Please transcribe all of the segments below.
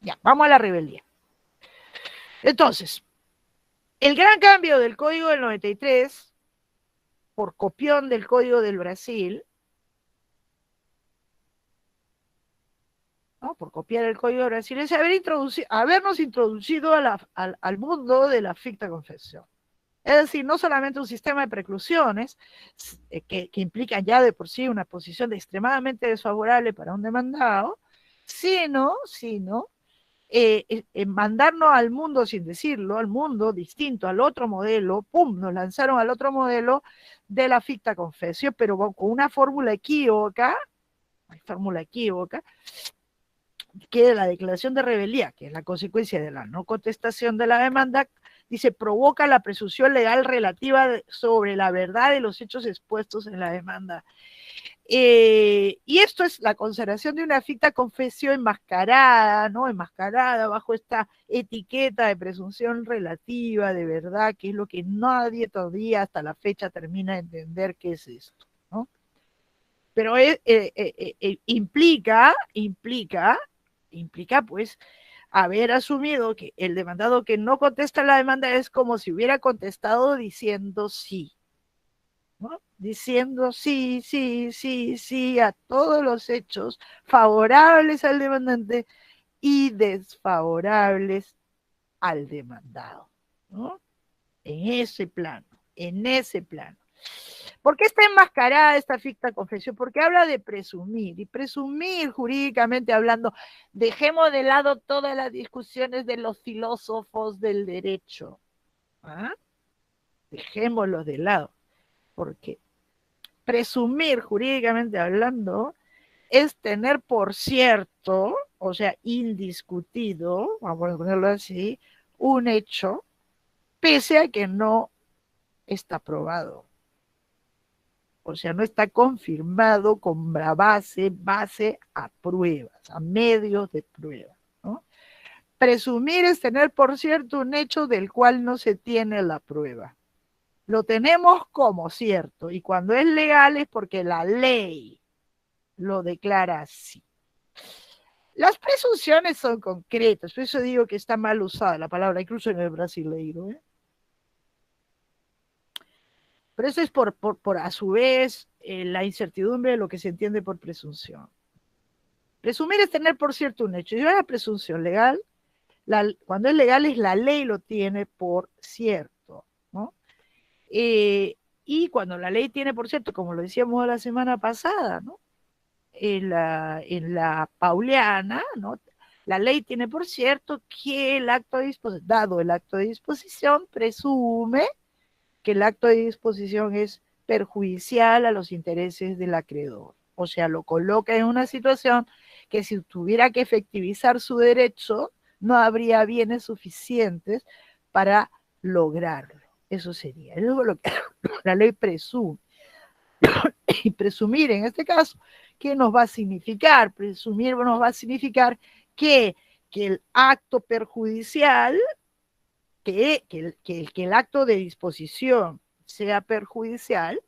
Ya, vamos a la rebeldía. Entonces, el gran cambio del Código del 93, por copión del Código del Brasil, ¿no? Por copiar el Código de Brasil, es habernos introducido al mundo de la ficta confesión. Es decir, no solamente un sistema de preclusiones que implican ya de por sí una posición extremadamente desfavorable para un demandado, sino mandarnos al mundo sin decirlo, al mundo distinto, al otro modelo, ¡pum!, nos lanzaron al otro modelo de la ficta confesio, pero con una fórmula equívoca, que la declaración de rebeldía, que es la consecuencia de la no contestación de la demanda, dice, provoca la presunción legal relativa sobre la verdad de los hechos expuestos en la demanda. Y esto es la consideración de una ficta confesión enmascarada, ¿no? Enmascarada bajo esta etiqueta de presunción relativa de verdad, que es lo que nadie todavía hasta la fecha termina de entender qué es esto, ¿no? Pero implica pues haber asumido que el demandado que no contesta la demanda es como si hubiera contestado diciendo sí, ¿no? Diciendo sí, sí, sí, sí a todos los hechos favorables al demandante y desfavorables al demandado, ¿no? En ese plano, en ese plano. ¿Por qué está enmascarada esta ficta confesión? Porque habla de presumir, y presumir jurídicamente hablando, dejemos de lado todas las discusiones de los filósofos del derecho, ¿ah? Dejémoslo de lado, porque presumir jurídicamente hablando es tener por cierto, o sea, indiscutido, vamos a ponerlo así, un hecho, pese a que no está probado. O sea, no está confirmado con la base a pruebas, a medios de prueba, ¿no? Presumir es tener por cierto un hecho del cual no se tiene la prueba. Lo tenemos como cierto, y cuando es legal es porque la ley lo declara así. Las presunciones son concretas, por eso digo que está mal usada la palabra, incluso en el brasileiro, ¿eh? Pero eso es por a su vez, la incertidumbre de lo que se entiende por presunción. Presumir es tener por cierto un hecho. Y la presunción legal, cuando es legal, es la ley lo tiene por cierto, ¿no? Y cuando la ley tiene por cierto, como lo decíamos la semana pasada, ¿no? En la Pauliana, ¿no? La ley tiene por cierto que el acto de disposición, dado el acto de disposición, presume que el acto de disposición es perjudicial a los intereses del acreedor. O sea, lo coloca en una situación que si tuviera que efectivizar su derecho, no habría bienes suficientes para lograrlo. Eso sería. Eso es lo que la ley presume. Y presumir en este caso, ¿qué nos va a significar? Presumir nos va a significar que el acto perjudicial, que el acto de disposición sea perjudicial,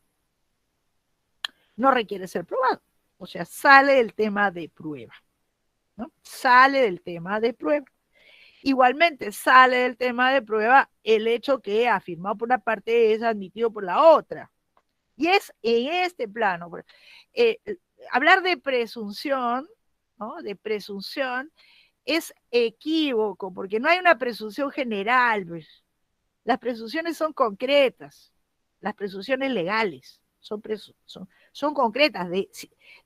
no requiere ser probado. O sea, sale del tema de prueba, ¿no? Sale del tema de prueba. Igualmente sale del tema de prueba el hecho que afirmado por una parte es admitido por la otra. Y es en este plano. Eh, Hablar de presunción, ¿no? De presunción es equívoco, porque no hay una presunción general, pues. Las presunciones son concretas, las presunciones legales son concretas, de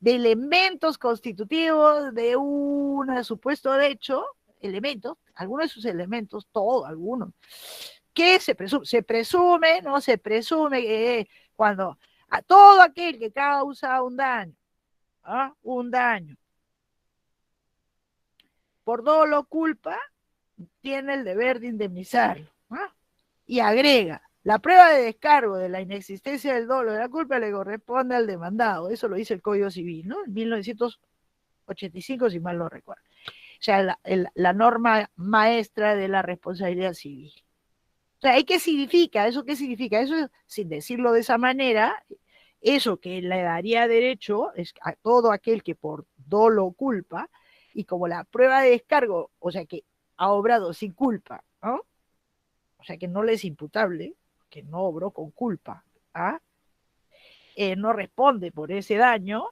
elementos constitutivos de un supuesto hecho, elementos, algunos de sus elementos, todos, algunos, que se presume, ¿no? Se presume que cuando a todo aquel que causa un daño, ¿ah? Un daño, por dolo o culpa, tiene el deber de indemnizarlo, ¿ah? Y agrega, la prueba de descargo de la inexistencia del dolo de la culpa le corresponde al demandado. Eso lo dice el Código Civil, ¿no? En 1985, si mal no recuerdo. O sea, la norma maestra de la responsabilidad civil. O sea, ¿qué significa? ¿Eso qué significa? Eso, sin decirlo de esa manera, eso que le daría derecho es a todo aquel que por dolo o culpa y como la prueba de descargo, o sea que ha obrado sin culpa, ¿no? O sea que no le es imputable, que no obró con culpa, ¿ah? No responde por ese daño,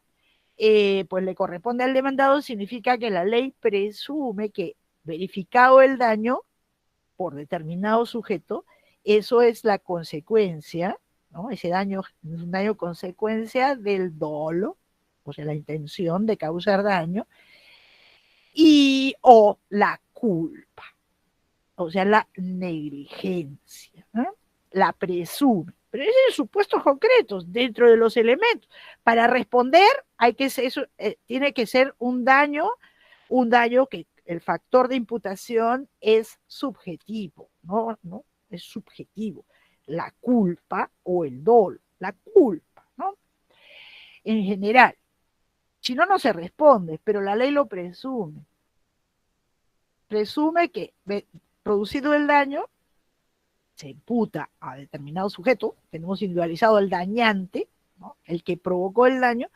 pues le corresponde al demandado, significa que la ley presume que verificado el daño por determinado sujeto, eso es la consecuencia, ¿no? Ese daño es un daño consecuencia del dolo, o sea, la intención de causar daño, y o la culpa, o sea, la negligencia, ¿no? La presume. Pero esos son supuestos concretos dentro de los elementos. Para responder hay que ser, eso, tiene que ser un daño que el factor de imputación es subjetivo, ¿no? Es subjetivo. La culpa o el dolo, la culpa, ¿no? En general. Si no, no se responde, pero la ley lo presume. Presume que, producido el daño, se imputa a determinado sujeto, tenemos individualizado el dañante, ¿no? El que provocó el daño,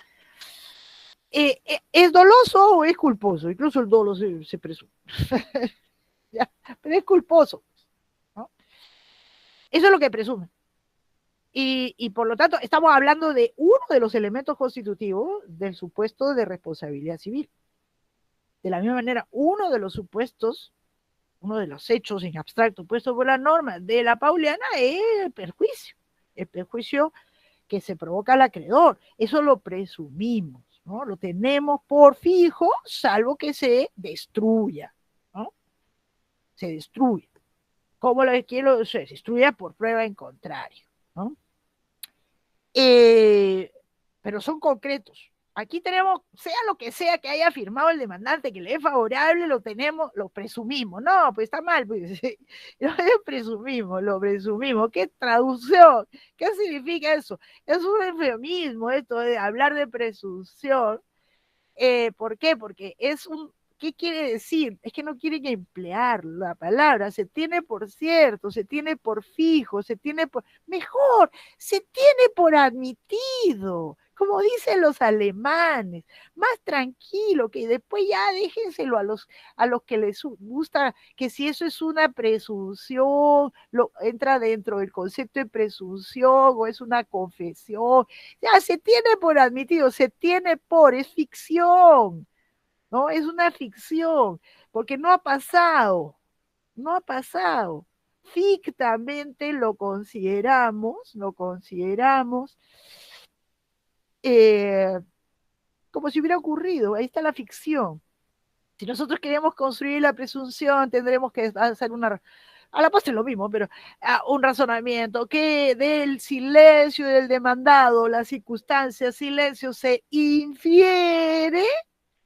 ¿es doloso o es culposo? Incluso el dolo se presume. ¿Ya? Pero es culposo, ¿no? Eso es lo que presume. Y por lo tanto, estamos hablando de uno de los elementos constitutivos del supuesto de responsabilidad civil. De la misma manera, uno de los supuestos, uno de los hechos en abstracto puesto por la norma de la Pauliana es el perjuicio que se provoca al acreedor. Eso lo presumimos, ¿no? Lo tenemos por fijo, salvo que se destruya, ¿no? Se destruye. ¿Cómo lo quiero? Se destruya por prueba en contrario, ¿no? Pero son concretos. Aquí tenemos, sea lo que sea que haya firmado el demandante que le es favorable, lo tenemos, lo presumimos. No, pues está mal, pues. Lo presumimos. ¿Qué traducción? ¿Qué significa eso? Es un eufemismo esto de hablar de presunción. ¿Por qué? Porque es un, ¿qué quiere decir? Es que no quieren emplear la palabra, se tiene por cierto, se tiene por fijo, se tiene por, mejor, se tiene por admitido, como dicen los alemanes, más tranquilo, que después ya déjenselo a los que les gusta, que si eso es una presunción, entra dentro del concepto de presunción o es una confesión, ya se tiene por admitido, se tiene por, es ficción, ¿no? Es una ficción, porque no ha pasado, no ha pasado. Fictamente lo consideramos eh, como si hubiera ocurrido, ahí está la ficción. Si nosotros queremos construir la presunción, tendremos que hacer una, a la postre lo mismo, pero un razonamiento que del silencio del demandado, la circunstancia silencio, se infiere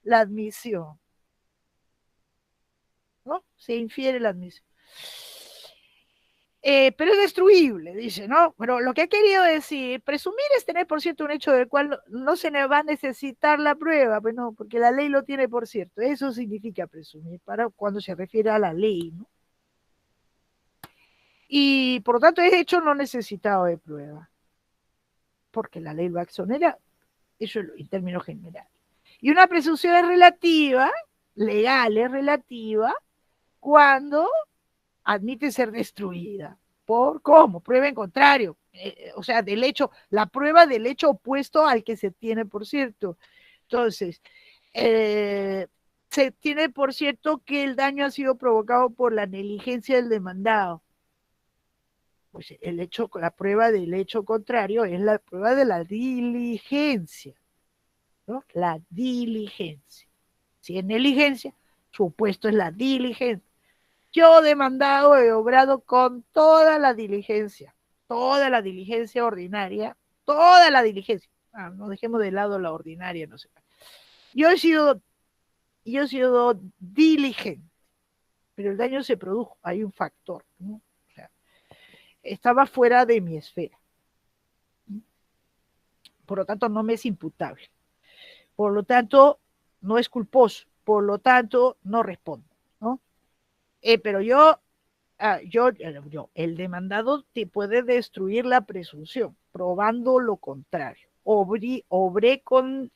la admisión, ¿no? Se infiere la admisión. Pero es destruible, dice, ¿no? Pero lo que ha querido decir, presumir es tener por cierto un hecho del cual no se le va a necesitar la prueba, pues no, porque la ley lo tiene por cierto. Eso significa presumir, para cuando se refiere a la ley, ¿no? Y por lo tanto es hecho no necesitado de prueba, porque la ley lo exonera, eso es en términos generales. Y una presunción es relativa, legal es relativa, cuando admite ser destruida. ¿Por cómo? Prueba en contrario. O sea, del hecho, la prueba del hecho opuesto al que se tiene por cierto. Entonces, se tiene por cierto que el daño ha sido provocado por la negligencia del demandado. Pues el hecho, la prueba del hecho contrario es la prueba de la diligencia, ¿no? La diligencia. Si es negligencia, su opuesto es la diligencia. Yo demandado he obrado con toda la diligencia ordinaria, toda la diligencia. No dejemos de lado la ordinaria, no sé. Yo he sido diligente, pero el daño se produjo, hay un factor, ¿no? O sea, estaba fuera de mi esfera. Por lo tanto, no me es imputable. Por lo tanto, no es culposo. Por lo tanto, no respondo, ¿no? Pero el demandado te puede destruir la presunción, probando lo contrario. Obré con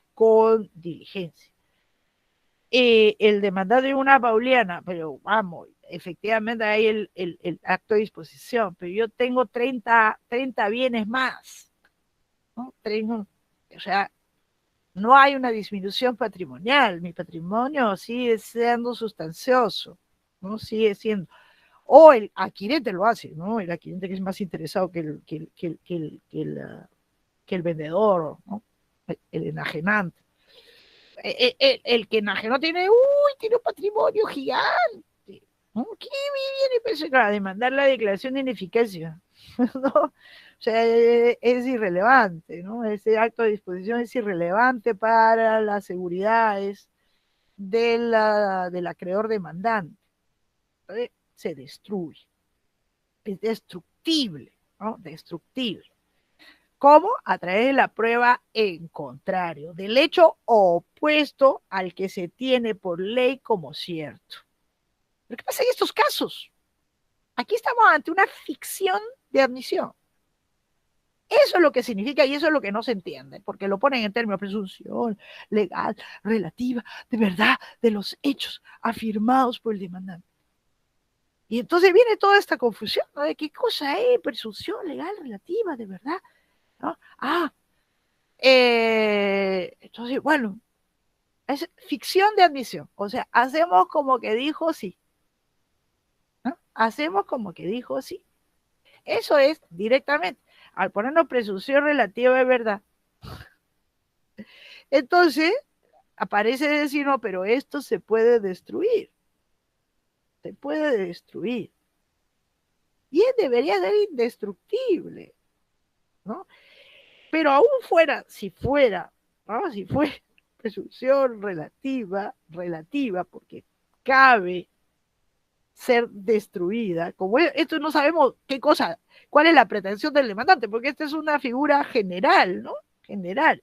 diligencia. el demandado de una pauliana, pero vamos, efectivamente hay el acto de disposición, pero yo tengo 30 bienes más, ¿no? O sea, no hay una disminución patrimonial, mi patrimonio sigue siendo sustancioso, ¿no? Sigue siendo. O el adquirente lo hace, ¿no? El adquirente que es más interesado que el vendedor, ¿no? El enajenante. El que enajenó tiene un patrimonio gigante, ¿no? ¿Qué viene pensando a demandar la declaración de ineficacia? ¿No? O sea, es irrelevante, ¿no? Ese acto de disposición es irrelevante para las seguridades del acreedor demandante. Entonces, se destruye, es destructible, ¿no? Destructible. ¿Cómo? A través de la prueba en contrario, del hecho opuesto al que se tiene por ley como cierto. ¿Pero qué pasa en estos casos? Aquí estamos ante una ficción de admisión. Eso es lo que significa y eso es lo que no se entiende, porque lo ponen en términos de presunción legal, relativa, de verdad, de los hechos afirmados por el demandante. Y entonces viene toda esta confusión, ¿no? De qué cosa es presunción legal, relativa, de verdad, ¿no? Entonces, bueno, es ficción de admisión, o sea, hacemos como que dijo sí, ¿no? Hacemos como que dijo sí. Eso es directamente, al ponernos presunción relativa de verdad. Entonces, aparece decir, no, pero esto se puede destruir, y debería ser indestructible, ¿no? Pero aún fuera, si fuera, ¿no? Si fue presunción relativa, porque cabe ser destruida, como esto no sabemos qué cosa, cuál es la pretensión del demandante, porque esta es una figura general, ¿no? General.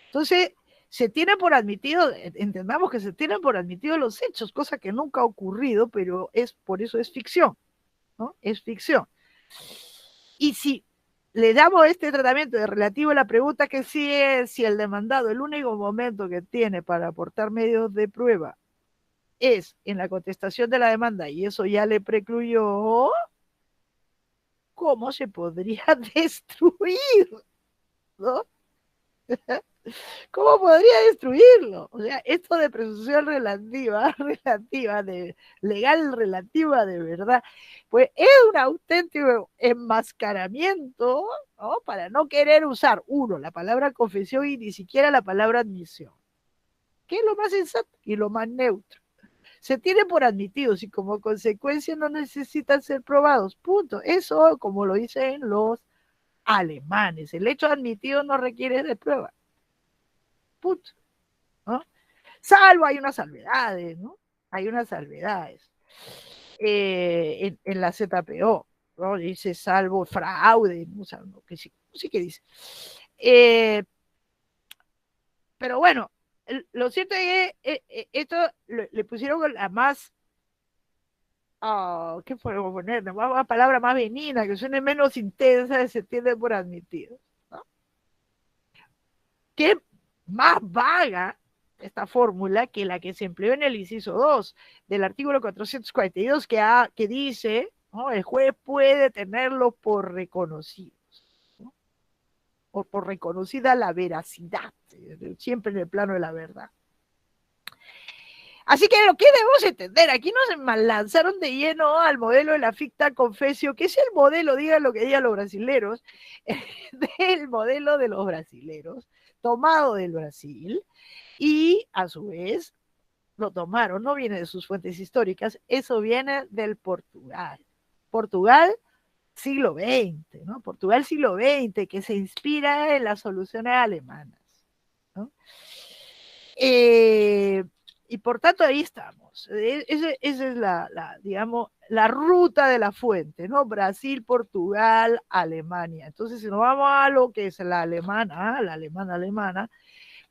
Entonces, se tiene por admitido, entendamos que se tienen por admitido los hechos, cosa que nunca ha ocurrido, pero por eso es ficción, ¿no? Es ficción. Y si le damos este tratamiento de relativo a la pregunta que sí es si el demandado, el único momento que tiene para aportar medios de prueba es en la contestación de la demanda y eso ya le precluyó, ¿cómo se podría destruir? ¿No? ¿Cómo podría destruirlo? O sea, esto de presunción relativa, legal relativa de verdad, pues es un auténtico enmascaramiento, ¿no? Para no querer usar, uno, la palabra confesión y ni siquiera la palabra admisión, que es lo más sensato y lo más neutro. Se tiene por admitidos y como consecuencia no necesitan ser probados, punto. Eso, como lo dicen los alemanes, el hecho admitido no requiere de prueba, punto, ¿no? Salvo hay unas salvedades, ¿no? Hay unas salvedades en la ZPO, ¿no? Dice salvo fraude, no, o sea, no, que sí, no sé qué dice. Pero bueno, lo cierto es que esto le pusieron la más, ¿qué podemos poner? Una palabra más benigna, que suene menos intensa, se tiende por admitido, ¿no? Que más vaga esta fórmula que la que se empleó en el inciso 2 del artículo 442 que dice, ¿no? El juez puede tenerlo por reconocidos, ¿no? O por reconocida la veracidad, siempre en el plano de la verdad. Así que lo que debemos entender, aquí nos lanzaron de lleno al modelo de la ficta confesio, que es el modelo, digan lo que digan los brasileros, del modelo de los brasileros, tomado del Brasil, y a su vez lo tomaron, no viene de sus fuentes históricas, eso viene del Portugal. Portugal, siglo XX, ¿no? Portugal, siglo XX, que se inspira en las soluciones alemanas, ¿no? Y por tanto ahí estamos. Esa es digamos, la ruta de la fuente, ¿no? Brasil, Portugal, Alemania. Entonces, si nos vamos a lo que es la alemana,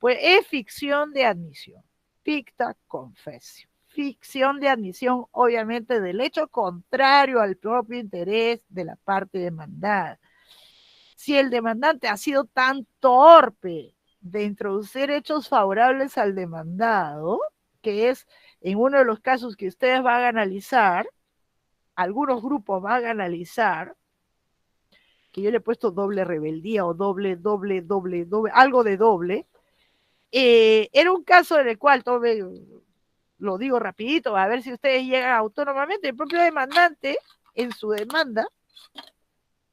pues es ficción de admisión. Ficta confesio. Ficción de admisión, obviamente, del hecho contrario al propio interés de la parte demandada. Si el demandante ha sido tan torpe, de introducir hechos favorables al demandado, que es en uno de los casos que ustedes van a analizar, algunos grupos van a analizar, que yo le he puesto doble rebeldía o doble, algo de doble, era un caso en el cual, lo digo rapidito, a ver si ustedes llegan autónomamente, el propio demandante en su demanda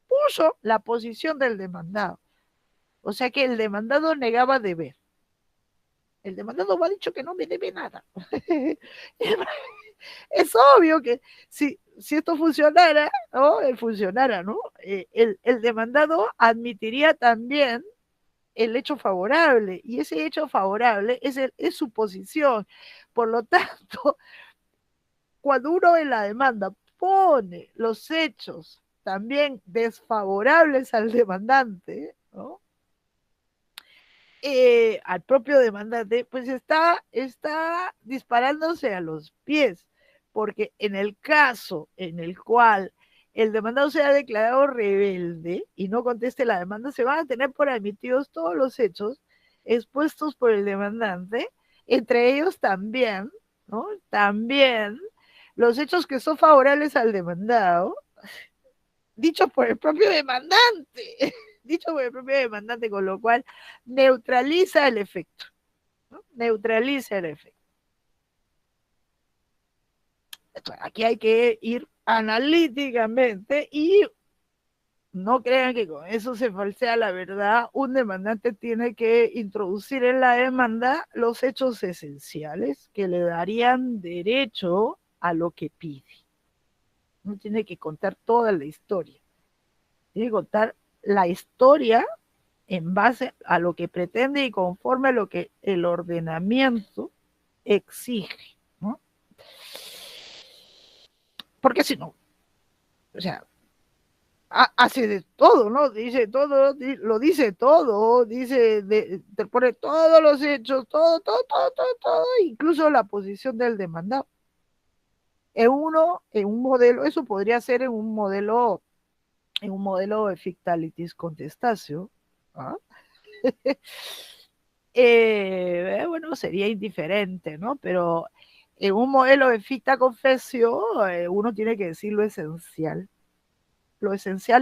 puso la posición del demandado. O sea que el demandado negaba deber. El demandado me ha dicho que no me debe nada. Es obvio que si esto funcionara, ¿no? ¿No? El demandado admitiría también el hecho favorable, y ese hecho favorable es su posición. Por lo tanto, cuando uno en la demanda pone los hechos también desfavorables al demandante, ¿no? Al propio demandante, pues está disparándose a los pies, porque en el caso en el cual el demandado sea declarado rebelde y no conteste la demanda, se van a tener por admitidos todos los hechos expuestos por el demandante, entre ellos también, ¿no? También los hechos que son favorables al demandado, dichos por el propio demandante, dicho por el propio demandante, con lo cual neutraliza el efecto, ¿no? Neutraliza el efecto. Aquí hay que ir analíticamente y no crean que con eso se falsea la verdad. Un demandante tiene que introducir en la demanda los hechos esenciales que le darían derecho a lo que pide. No tiene que contar toda la historia. Tiene que contar la historia en base a lo que pretende y conforme a lo que el ordenamiento exige, ¿no? Porque si no, o sea, hace de todo, ¿no? Dice todo, lo dice todo, te pone todos los hechos, todo, incluso la posición del demandado. En un modelo, eso podría ser en un modelo de fictalitis contestatio, ¿ah? Bueno, sería indiferente, ¿no? Pero en un modelo de ficta confesio, uno tiene que decir lo esencial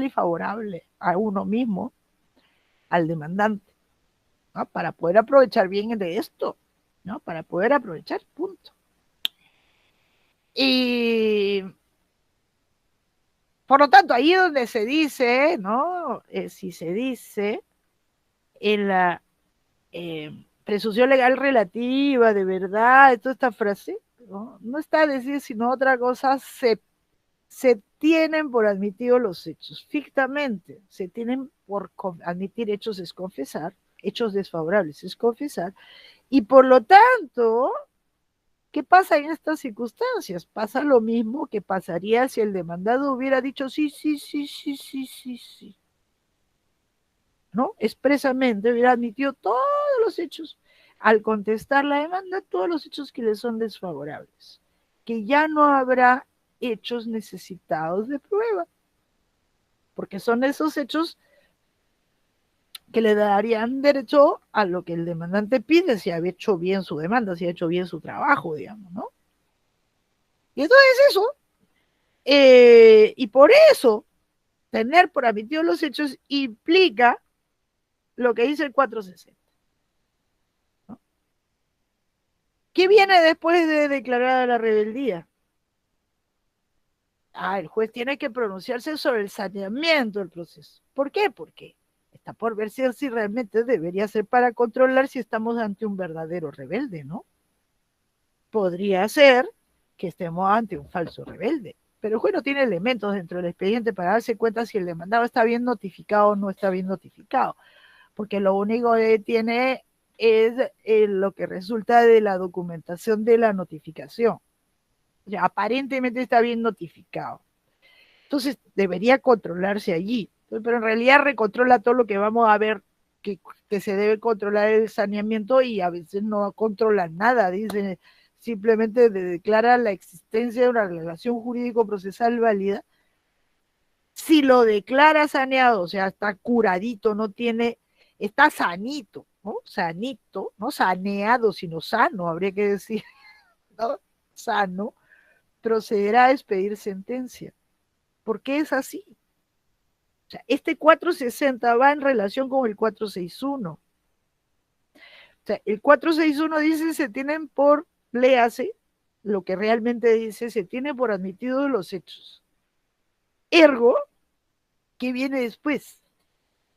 y favorable a uno mismo, al demandante, ¿no? Para poder aprovechar bien de esto, ¿no? Para poder aprovechar, punto. Y por lo tanto, ahí es donde se dice, ¿no? Si se dice en la presunción legal relativa, de verdad, toda esta frase, no está a decir sino otra cosa, se tienen por admitidos los hechos, fictamente, se tienen por admitir hechos es confesar, hechos desfavorables es confesar, y por lo tanto, ¿qué pasa en estas circunstancias? Pasa lo mismo que pasaría si el demandado hubiera dicho sí, ¿no? Expresamente hubiera admitido todos los hechos. Al contestar la demanda, todos los hechos que le son desfavorables. Que ya no habrá hechos necesitados de prueba. Porque son esos hechos que le darían derecho a lo que el demandante pide, si ha hecho bien su demanda, si ha hecho bien su trabajo, digamos, ¿no? Y entonces eso, y por eso, tener por admitidos los hechos implica lo que dice el 460. ¿No? ¿Qué viene después de declarada la rebeldía? El juez tiene que pronunciarse sobre el saneamiento del proceso. ¿Por qué? Porque está por ver si realmente debería ser para controlar si estamos ante un verdadero rebelde, ¿no? Podría ser que estemos ante un falso rebelde, pero el juez no tiene elementos dentro del expediente para darse cuenta si el demandado está bien notificado o no está bien notificado, porque lo único que tiene es lo que resulta de la documentación de la notificación. O sea, aparentemente está bien notificado. Entonces debería controlarse allí, pero en realidad recontrola todo lo que vamos a ver que se debe controlar el saneamiento, y a veces no controla nada, dice, simplemente declara la existencia de una relación jurídico-procesal válida. Si lo declara saneado, o sea, está curadito, no tiene, está sanito, ¿no? Sanito, no saneado, sino sano, habría que decir, ¿no? Sano, procederá a expedir sentencia. ¿Por qué es así? O sea, este 460 va en relación con el 461. O sea, el 461 dice se tienen por, léase, lo que realmente dice, se tiene por admitidos los hechos. Ergo, ¿qué viene después?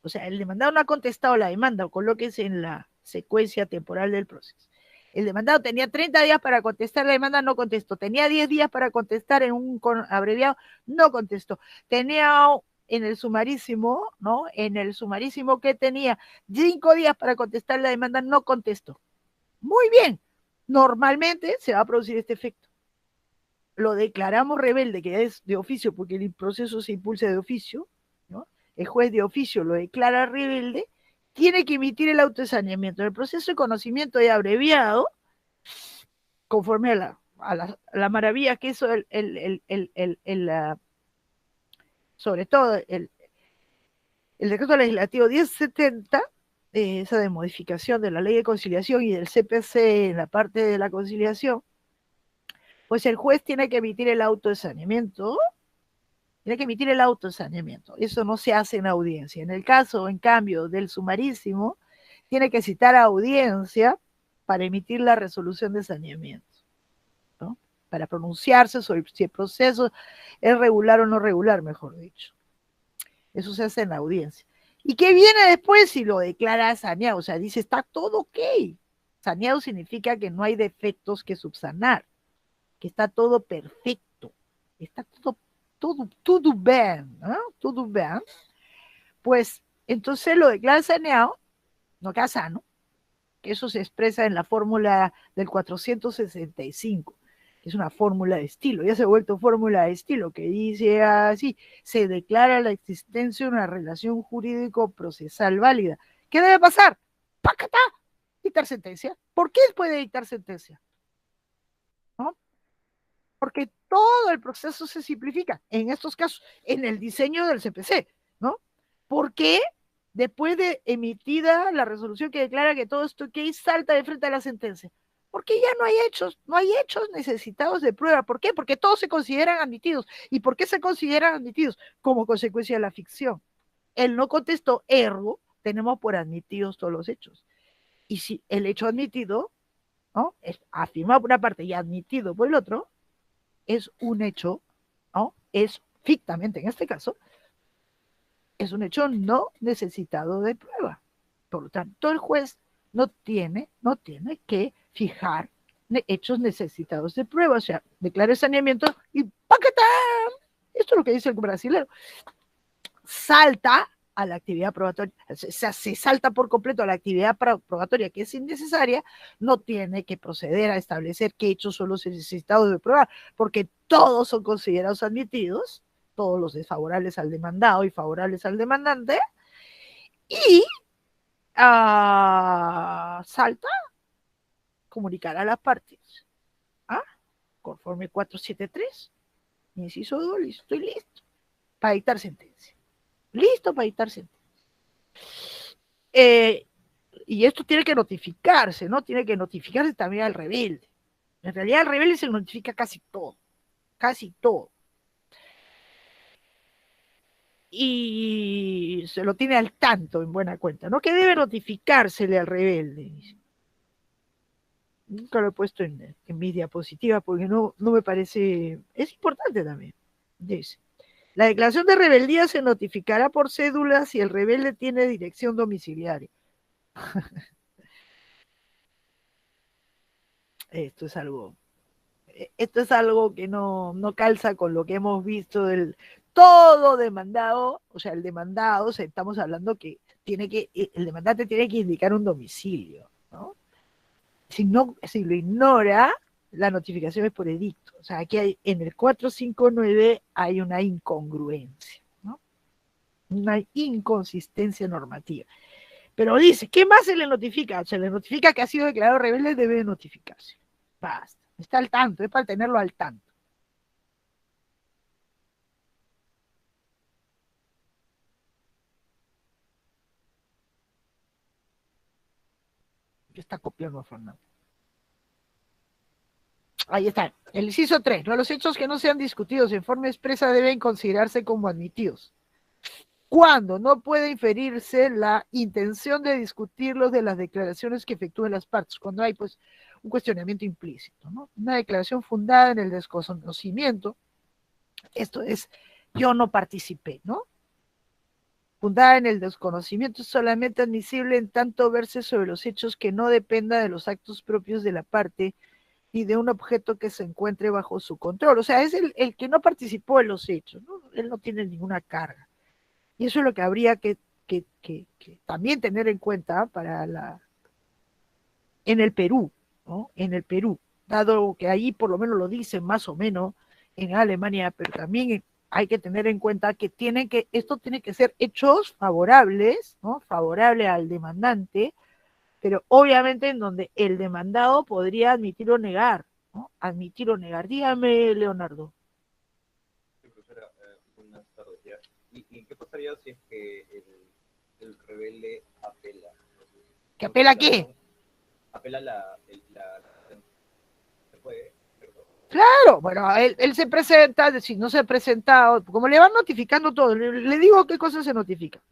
O sea, el demandado no ha contestado la demanda, o colóquese en la secuencia temporal del proceso. El demandado tenía 30 días para contestar la demanda, no contestó. Tenía 10 días para contestar en un abreviado, no contestó. Tenía en el sumarísimo, ¿no? En el sumarísimo que tenía 5 días para contestar la demanda, no contestó. Muy bien. Normalmente se va a producir este efecto. Lo declaramos rebelde, que es de oficio, porque el proceso se impulsa de oficio, ¿no? El juez de oficio lo declara rebelde, tiene que emitir el auto de saneamiento. En el proceso de conocimiento de abreviado, conforme a la maravilla que hizo sobre todo el decreto legislativo 1070, esa de modificación de la ley de conciliación y del CPC en la parte de la conciliación, pues el juez tiene que emitir el auto de saneamiento. Tiene que emitir el auto de saneamiento. Eso no se hace en audiencia. En el caso, en cambio, del sumarísimo, tiene que citar a audiencia para emitir la resolución de saneamiento, ¿no? Para pronunciarse sobre si el proceso es regular o no regular, mejor dicho. Eso se hace en la audiencia. ¿Y qué viene después si lo declara saneado? O sea, dice, está todo ok. Saneado significa que no hay defectos que subsanar, que está todo perfecto, está todo bien, ¿no? Todo bien. Pues entonces lo declara saneado, no queda sano, que eso se expresa en la fórmula del 465, que es una fórmula de estilo, ya se ha vuelto fórmula de estilo, que dice así, se declara la existencia de una relación jurídico-procesal válida. ¿Qué debe pasar? ¡Pacata! Dictar sentencia. ¿Por qué puede dictar sentencia? ¿No? Porque todo el proceso se simplifica, en estos casos, en el diseño del CPC, ¿no? ¿Por qué? Después de emitida la resolución que declara que todo esto que salta de frente a la sentencia. Porque ya no hay hechos necesitados de prueba. ¿Por qué? Porque todos se consideran admitidos. ¿Y por qué se consideran admitidos? Como consecuencia de la ficción. Él no contestó, ergo, tenemos por admitidos todos los hechos. Y si el hecho admitido, ¿no? Es afirmado por una parte y admitido por el otro, es un hecho, ¿no? Es fictamente en este caso, es un hecho no necesitado de prueba. Por lo tanto, el juez no tiene que fijar hechos necesitados de prueba. O sea, declara el saneamiento y ¡paquetán! Esto es lo que dice el brasileño. Salta a la actividad probatoria, se salta por completo a la actividad probatoria que es innecesaria, no tiene que proceder a establecer qué hechos son los necesitados de prueba, porque todos son considerados admitidos, todos los desfavorables al demandado y favorables al demandante, y salta, comunicar a las partes, ¿ah? Conforme 473, inciso 2, estoy listo para dictar sentencia. Listo para dictar sentencia. Eh, y esto tiene que notificarse, ¿no? Tiene que notificarse también al rebelde. En realidad al rebelde se notifica casi todo, casi todo. Y se lo tiene al tanto en buena cuenta, ¿no? Que debe notificársele al rebelde. Nunca lo he puesto en mi diapositiva porque no me parece, es importante también. Dice, la declaración de rebeldía se notificará por cédula si el rebelde tiene dirección domiciliaria. Esto es algo esto es algo que no calza con lo que hemos visto del todo demandado, o sea, el demandado, o sea, estamos hablando que el demandante tiene que indicar un domicilio, ¿no? Si lo ignora, la notificación es por edicto. O sea, aquí en el 459 hay una incongruencia, ¿no? Una inconsistencia normativa. Pero dice, ¿qué más se le notifica? Se le notifica que ha sido declarado rebelde, debe notificarse. Basta. Está al tanto, es para tenerlo al tanto. Está copiando a Fernando. Ahí está. El inciso 3. ¿No? Los hechos que no sean discutidos en forma expresa deben considerarse como admitidos. Cuando no puede inferirse la intención de discutirlos de las declaraciones que efectúen las partes, cuando hay pues un cuestionamiento implícito, ¿no? Una declaración fundada en el desconocimiento, esto es, yo no participé, ¿no? Fundada en el desconocimiento es solamente admisible en tanto verse sobre los hechos que no dependa de los actos propios de la parte y de un objeto que se encuentre bajo su control. O sea, es el que no participó en los hechos, ¿no? Él no tiene ninguna carga. Y eso es lo que habría que también tener en cuenta en el Perú, ¿no? En el Perú, dado que ahí por lo menos lo dicen más o menos en Alemania, pero también hay que tener en cuenta que esto tiene que ser hechos favorables, ¿no? Favorable al demandante, pero obviamente en donde el demandado podría admitir o negar, ¿no? Admitir o negar. Dígame, Leonardo. Sí, profesora, buenas tardes ya. ¿Y qué pasaría si es que el rebelde apela? ¿Que apela a qué? Apela se puede, ¿cierto? Claro, bueno, él se presenta, si no se ha presentado, como le van notificando todo, le digo qué cosas se notifican.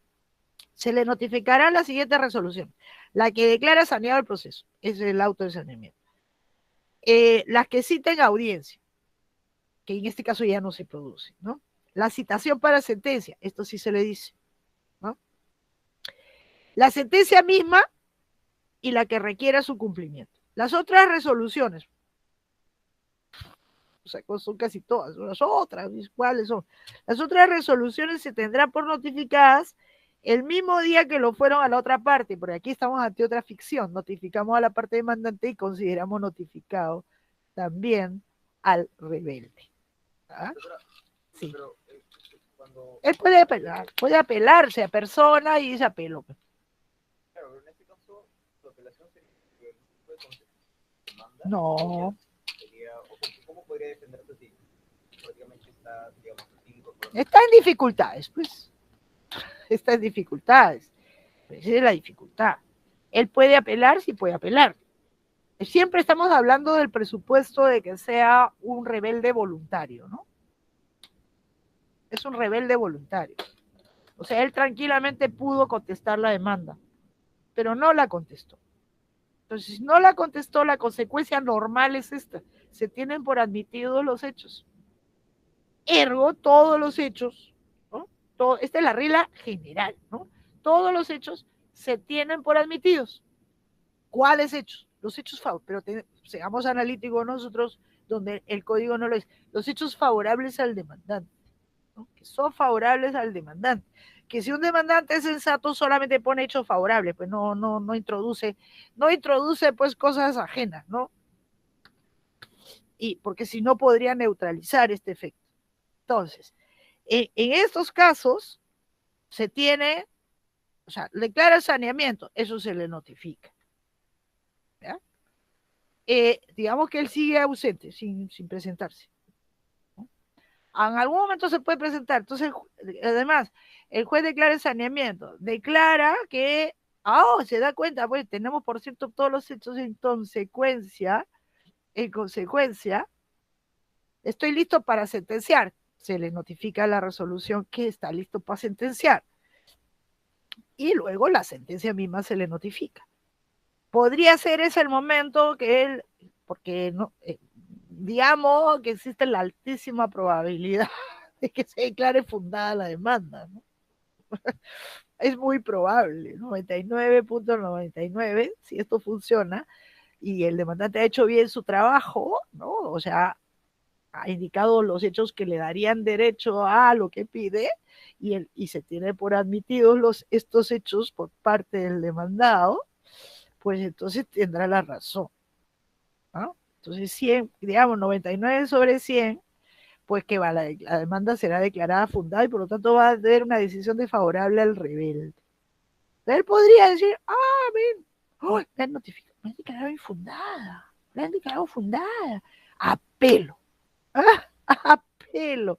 Se le notificará la siguiente resolución, la que declara saneado el proceso, es el auto de saneamiento. Las que citen audiencia, que en este caso ya no se produce, ¿no? La citación para sentencia, esto sí se le dice, ¿no? La sentencia misma y la que requiera su cumplimiento. Las otras resoluciones, o sea, son casi todas, las otras, ¿cuáles son? Las otras resoluciones se tendrán por notificadas el mismo día que lo fueron a la otra parte, porque aquí estamos ante otra ficción, notificamos a la parte demandante y consideramos notificado también al rebelde. ¿Ah? Sí. Pero, cuando... Él puede apelarse a persona y dice apelo. Claro, en este caso, su apelación sería que no puede demanda. No. ¿Cómo podría defenderse si prácticamente está, digamos, Está en dificultades, pues. Está en dificultades. Esa es la dificultad. Él puede apelar, sí puede apelar. Siempre estamos hablando del presupuesto de que sea un rebelde voluntario, ¿no? Es un rebelde voluntario. O sea, él tranquilamente pudo contestar la demanda, pero no la contestó. Entonces, si no la contestó, la consecuencia normal es esta. Se tienen por admitidos los hechos. Ergo, todos los hechos, ¿no? Esta es la regla general, ¿no? Todos los hechos se tienen por admitidos. ¿Cuáles hechos? Los hechos favorables, pero seamos analíticos nosotros, donde el código no lo es. Los hechos favorables al demandante, ¿no? Que son favorables al demandante. Que si un demandante es sensato, solamente pone hechos favorables, pues no introduce pues cosas ajenas, ¿no? Y porque si no podría neutralizar este efecto. Entonces, en estos casos se tiene, o sea, declara el saneamiento, eso se le notifica. ¿Ya? Digamos que él sigue ausente, sin presentarse, ¿no? En algún momento se puede presentar. Entonces, además, el juez declara el saneamiento, declara que, se da cuenta, pues tenemos, por cierto, todos los hechos en consecuencia, estoy listo para sentenciar. Se le notifica la resolución que está listo para sentenciar. Y luego la sentencia misma se le notifica. Podría ser ese el momento que él, porque no, digamos que existe la altísima probabilidad de que se declare fundada la demanda, ¿no? Es muy probable, 99.99, si esto funciona y el demandante ha hecho bien su trabajo, ¿no? O sea, ha indicado los hechos que le darían derecho a lo que pide y se tiene por admitidos estos hechos por parte del demandado, pues entonces tendrá la razón, ¿no? Entonces 100, digamos 99 sobre 100, pues que la demanda será declarada fundada y por lo tanto va a tener una decisión desfavorable al rebelde. Él podría decir, ven, la notificación me han declarado infundada, la han declarado fundada, apelo, apelo.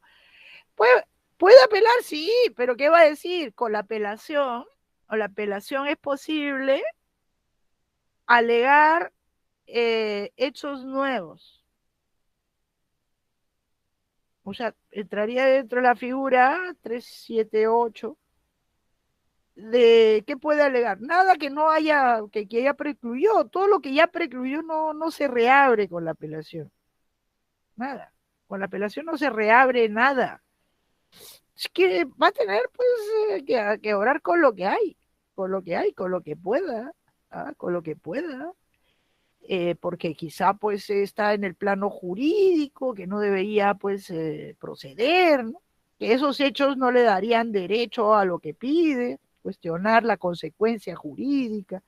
Puede apelar, sí, pero ¿qué va a decir? Con la apelación, o la apelación es posible alegar hechos nuevos. O sea, entraría dentro de la figura 378 de qué puede alegar. Nada que no haya, que ya precluyó. Todo lo que ya precluyó no se reabre con la apelación. Nada. Con la apelación no se reabre nada. Es que va a tener pues que orar con lo que hay, con lo que hay, con lo que pueda, con lo que pueda. Porque quizá pues está en el plano jurídico, que no debería pues proceder, ¿no? Que esos hechos no le darían derecho a lo que pide, cuestionar la consecuencia jurídica,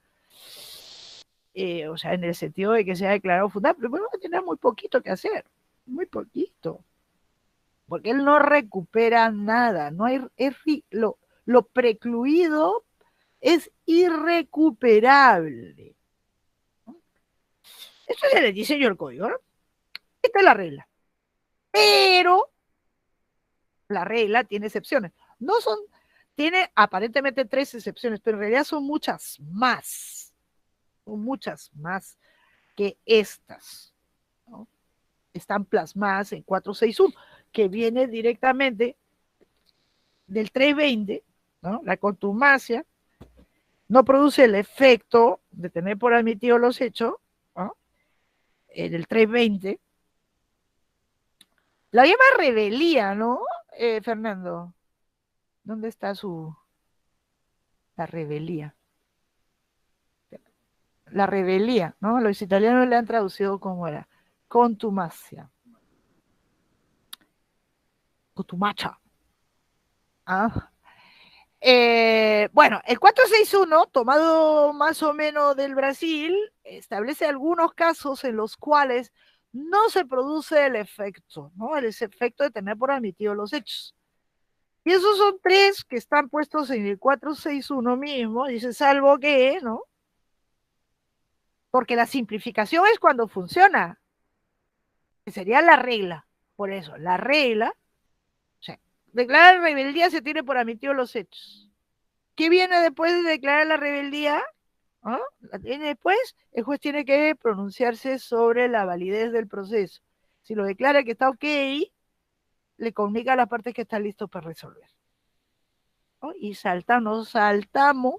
o sea, en el sentido de que sea declarado fundado, pero bueno, va a tener muy poquito que hacer, muy poquito, porque él no recupera nada, no hay, lo precluido es irrecuperable. Esto es el diseño del código, ¿no? Esta es la regla. Pero la regla tiene excepciones. No son, tiene aparentemente 3 excepciones, pero en realidad son muchas más. Son muchas más que estas, ¿no? Están plasmadas en 461, que viene directamente del 320, ¿no? La contumacia no produce el efecto de tener por admitido los hechos, ¿no? En el 320. La llama rebeldía, ¿no? Fernando, ¿dónde está la rebeldía? La rebeldía, ¿no? Los italianos le han traducido como era contumacia. Contumacia. ¿Ah? Bueno, el 461, tomado más o menos del Brasil, establece algunos casos en los cuales no se produce el efecto, ¿no? El efecto de tener por admitido los hechos. Y esos son 3 que están puestos en el 461 mismo, dice, salvo que, ¿no? Porque la simplificación es cuando funciona, que sería la regla. Por eso, la regla, o sea, declarar rebeldía se tiene por admitido los hechos. ¿Qué viene después de declarar la rebeldía? ¿Ah? La tiene después, el juez tiene que pronunciarse sobre la validez del proceso. Si lo declara que está ok, le comunica a las partes que está listo para resolver. ¿No? Y nos saltamos,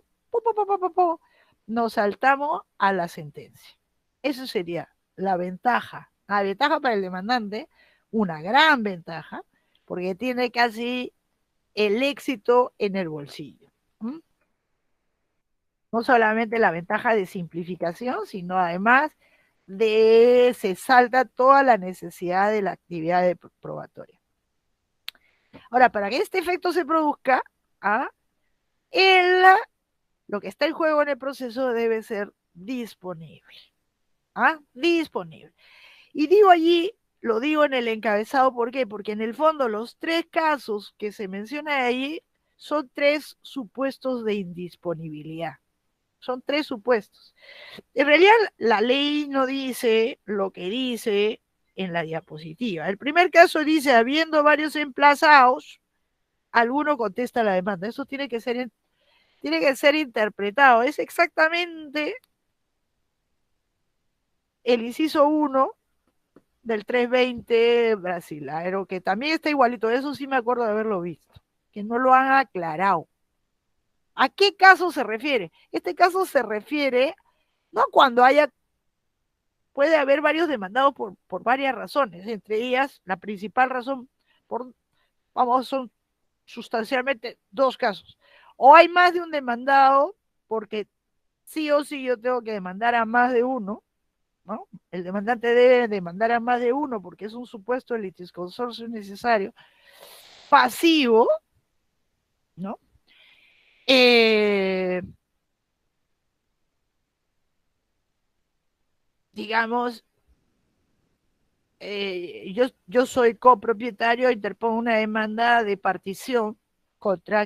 nos saltamos a la sentencia. Eso sería la ventaja. La ventaja para el demandante, una gran ventaja, porque tiene casi el éxito en el bolsillo. ¿Mm? No solamente la ventaja de simplificación, sino además de se salta toda la necesidad de la actividad de probatoria. Ahora, para que este efecto se produzca, ¿ah? Lo que está en juego en el proceso debe ser disponible. ¿Ah? Disponible. Y digo allí, lo digo en el encabezado, ¿por qué? Porque en el fondo los 3 casos que se mencionan allí son 3 supuestos de indisponibilidad. Son 3 supuestos. En realidad, la ley no dice lo que dice en la diapositiva. El primer caso dice, habiendo varios emplazados, alguno contesta la demanda. Eso tiene que ser interpretado. Es exactamente el inciso 1 del 320 brasileiro, que también está igualito. Eso sí me acuerdo de haberlo visto, que no lo han aclarado. ¿A qué caso se refiere? Este caso se refiere no cuando puede haber varios demandados por varias razones, entre ellas la principal razón son sustancialmente 2 casos. O hay más de un demandado, porque sí o sí yo tengo que demandar a más de uno, ¿no? El demandante debe demandar a más de uno porque es un supuesto de litisconsorcio necesario, pasivo, ¿no? Digamos, yo soy copropietario, interpongo una demanda de partición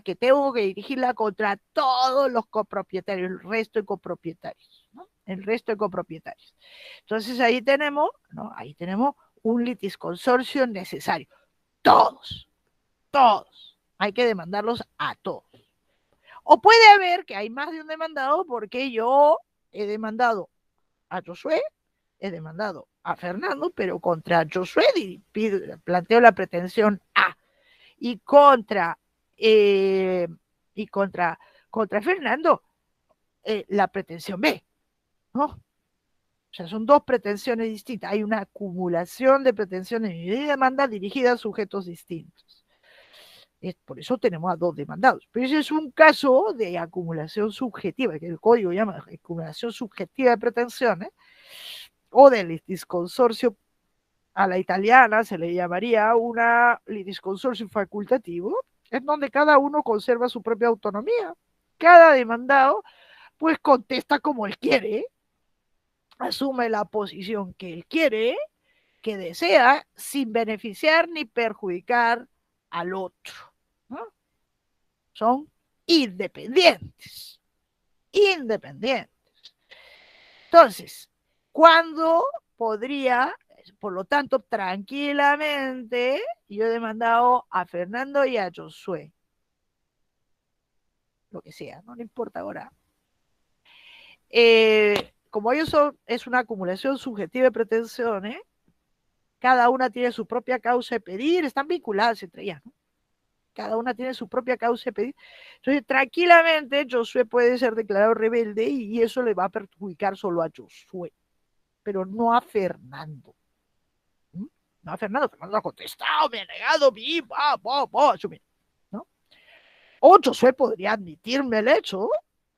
que tengo que dirigirla contra todos los copropietarios, el resto de copropietarios, ¿no? El resto de copropietarios. Entonces ahí tenemos, ¿no? Ahí tenemos un litisconsorcio necesario. Todos. Hay que demandarlos a todos. O puede haber que hay más de un demandado porque yo he demandado a Josué, he demandado a Fernando, pero contra Josué planteo la pretensión A, y eh, contra Fernando la pretensión B, ¿no? O sea, son dos pretensiones distintas. Hay una acumulación de pretensiones y de demanda dirigida a sujetos distintos. Por eso tenemos a dos demandados. Pero ese es un caso de acumulación subjetiva, que el código llama acumulación subjetiva de pretensiones, o del litisconsorcio a la italiana se le llamaría una litisconsorcio facultativo, en donde cada uno conserva su propia autonomía. Cada demandado, pues, contesta como él quiere, asume la posición que él quiere, que desea, sin beneficiar ni perjudicar al otro, ¿no? Son independientes. Entonces, ¿cuándo podría, por lo tanto, tranquilamente, yo he demandado a Fernando y a Josué? Lo que sea, no le importa ahora. Como ellos es una acumulación subjetiva de pretensiones, cada una tiene su propia causa de pedir, están vinculadas entre ellas, ¿no? Cada una tiene su propia causa de pedir. Entonces, tranquilamente, Josué puede ser declarado rebelde y eso le va a perjudicar solo a Josué, pero no a Fernando. No a Fernando, Fernando ha contestado, me ha negado, ¿no? O Josué podría admitirme el hecho,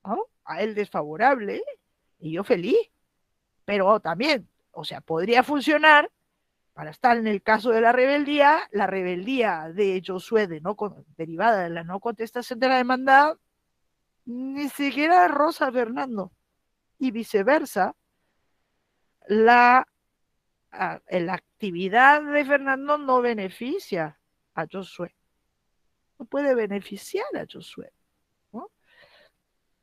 ¿no? A él desfavorable, y yo feliz, pero también, o sea, podría funcionar para estar en el caso de la rebeldía de Josué derivada de la no contestación de la demanda, ni siquiera roza a Fernando, y viceversa, la actividad de Fernando no beneficia a Josué, no puede beneficiar a Josué, ¿no?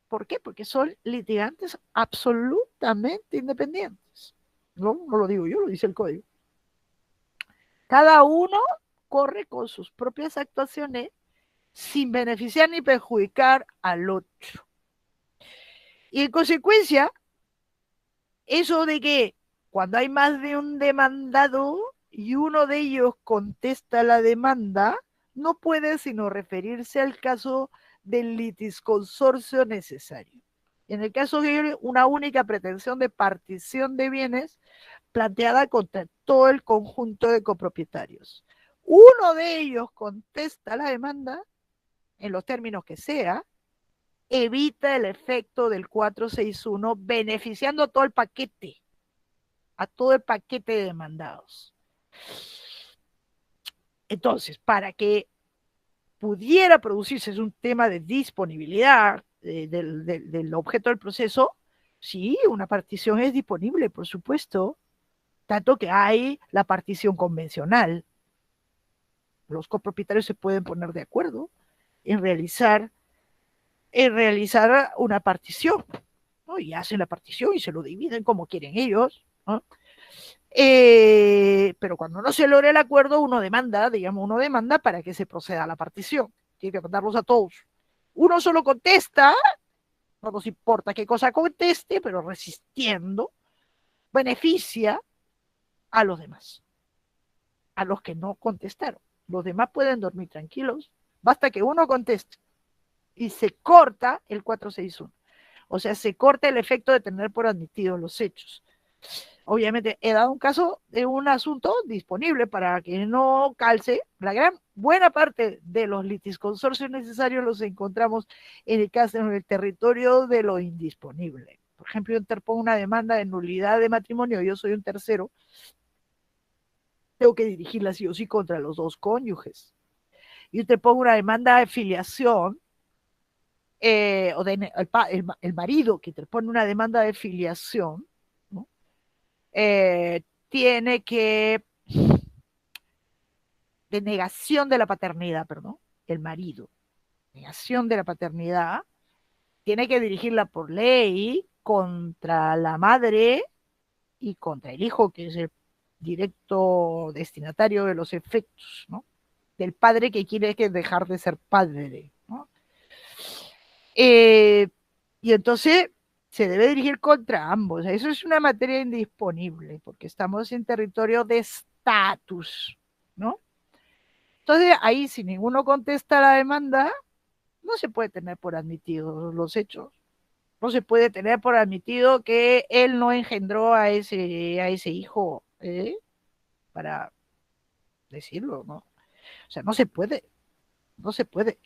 ¿Por qué? Porque son litigantes absolutamente independientes. No lo digo yo, lo dice el código. Cada uno corre con sus propias actuaciones sin beneficiar ni perjudicar al otro. Y en consecuencia, eso de que cuando hay más de un demandado y uno de ellos contesta la demanda, no puede sino referirse al caso del litisconsorcio necesario. En el caso de una única pretensión de partición de bienes planteada contra todo el conjunto de copropietarios. Uno de ellos contesta la demanda en los términos que sea, evita el efecto del 461, beneficiando a todo el paquete de demandados. Entonces, para que pudiera producirse, es un tema de disponibilidad del objeto del proceso, sí, una partición es disponible, por supuesto, tanto que hay la partición convencional. Los copropietarios se pueden poner de acuerdo en realizar una partición, ¿no? Y hacen la partición y se lo dividen como quieren ellos, ¿no? Pero cuando no se logra el acuerdo, uno demanda para que se proceda a la partición. Tiene que mandarlos a todos. Uno solo contesta, no nos importa qué cosa conteste, pero resistiendo, beneficia a los demás, a los que no contestaron. Los demás pueden dormir tranquilos, basta que uno conteste y se corta el 461. O sea, se corta el efecto de tener por admitidos los hechos. Obviamente he dado un caso de un asunto disponible para que no calce. La gran buena parte de los litisconsorcios necesarios los encontramos en el territorio de lo indisponible. Por ejemplo, yo interpongo una demanda de nulidad de matrimonio, yo soy un tercero, tengo que dirigirla sí o sí contra los dos cónyuges. Yo interpongo una demanda de filiación, o el marido que interpone una demanda de filiación, ¿no? Tiene que, de negación de la paternidad, perdón, el marido, negación de la paternidad, tiene que dirigirla por ley contra la madre y contra el hijo, que es el directo destinatario de los efectos, ¿no? Del padre que quiere dejar de ser padre, ¿no? Y entonces se debe dirigir contra ambos. Eso es una materia indisponible, porque estamos en territorio de estatus, ¿no? Entonces, ahí, si ninguno contesta la demanda, no se puede tener por admitidos los hechos. No se puede tener por admitido que él no engendró a ese hijo, para decirlo, ¿no? O sea, no se puede, no se puede.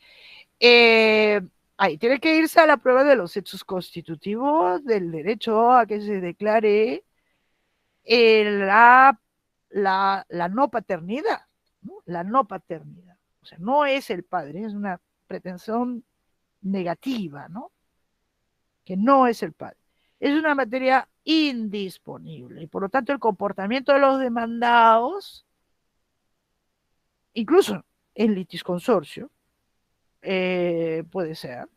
Eh, Ahí tiene que irse a la prueba de los hechos constitutivos del derecho a que se declare la no paternidad, ¿no? La no paternidad. O sea, no es el padre, es una pretensión negativa, ¿no? Que no es el padre. Es una materia indisponible y por lo tanto el comportamiento de los demandados, incluso en litisconsorcio, puede ser,